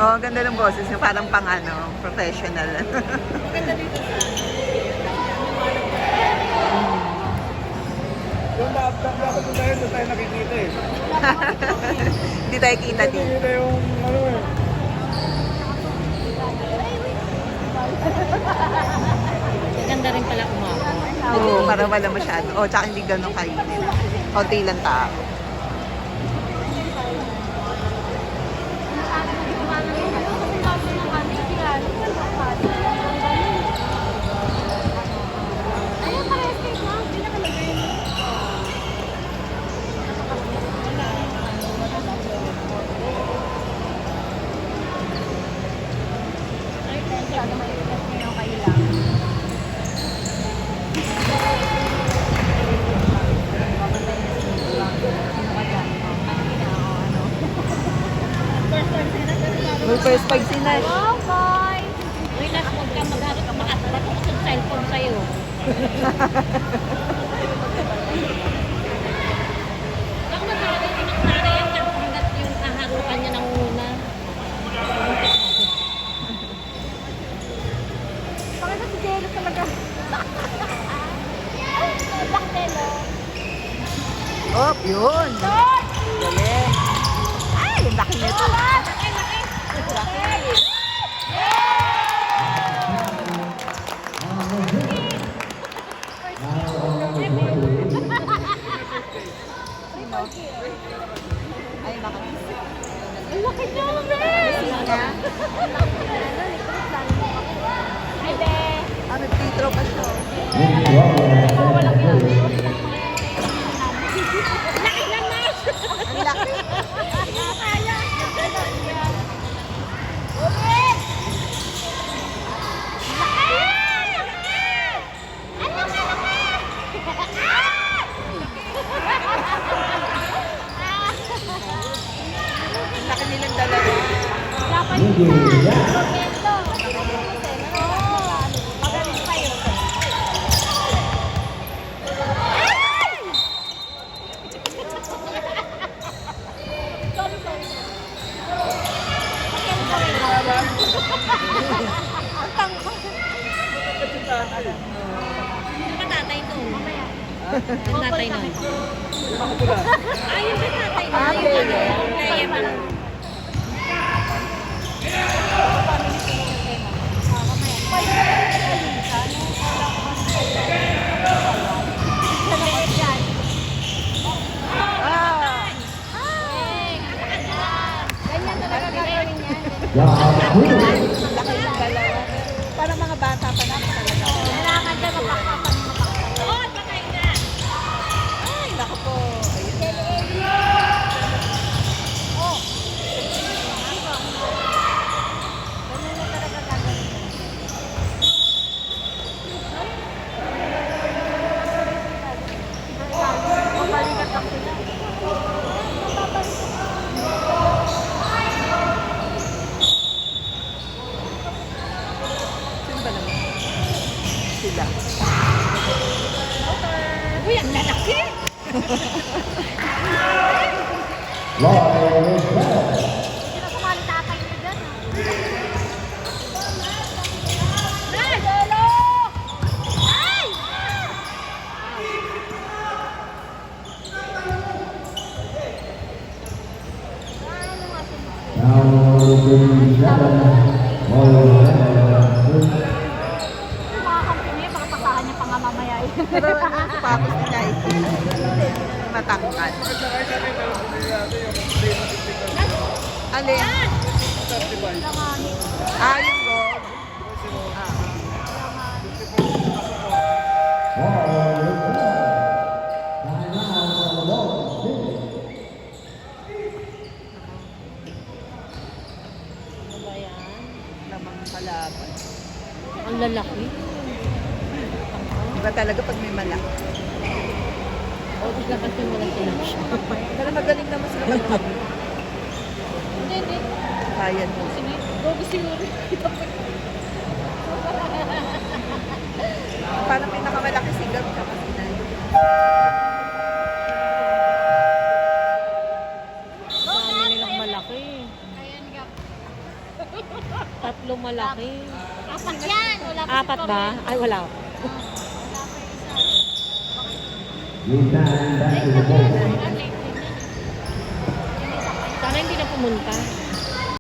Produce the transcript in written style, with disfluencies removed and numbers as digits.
Oo, ganda ng boses niya. Parang pang ano, professional. Maganda dito sa Yung dapat yung tayo nakikita eh. Hindi tayo kita dito. Nakikita yung ano eh. Maganda rin pala umako. Oo, para wala masyado. O, tsaka hindi ganun kainin. Konti lang tao. May first pag sinas. Uy, Nas, huwag kang makatalat ko sa cellphone sa'yo. Baka magkakaroon ng nanay yan hanggat yung aharukan niya ng una. Pakita si Jello talaga. Black Jello. Oh, yun. Galing. Ay, ang laki nito. Laki. Ay, baka. Ang laki niya, Ah, may pre-throw pa siya. Walang yan. Ang laki. Ang laki nilang dalawa. Magaling pa yun. Yung katatay to. Yung tatay nun. Ako pula. Ay, yung tatay nun. Yung ano, kaya pang... Ah! Ganyan talaga gagawin yan. Ang laki ng dalawa. Parang mga bata pa naman talaga. Kailangan dyan mapakapan mo. Oo, patay na! Ay, naku po. Ayun. Oh. Ganyan na talaga gagawin yan. Mabalikat ako sila. Sino ba naman? Sila. Uy, ang lalaki! Hindi na sumali tatay nyo dyan. Ay! Jello! Ay! Yung mga company, baka pasahan niya pa nga mamaya eh. Pero yung sapatos nila matangkad. Alin? Langanin. Ah, yung gold. Ah. Ano ba yan? Namang kalaban. Ang lalaki. Iba talaga pag may malaki. O, bigla kasi wala sila siya. Pero magaling naman sila mag Hindi. Ayan mo. Gogo siguro. Parang pinakamalaki sigap ka kasi na. Dami nilang malaki. Ayan nga. tatlong malaki. Apat yan. Wala pa Apat ba? Ay, wala. Sana hindi na pumunta.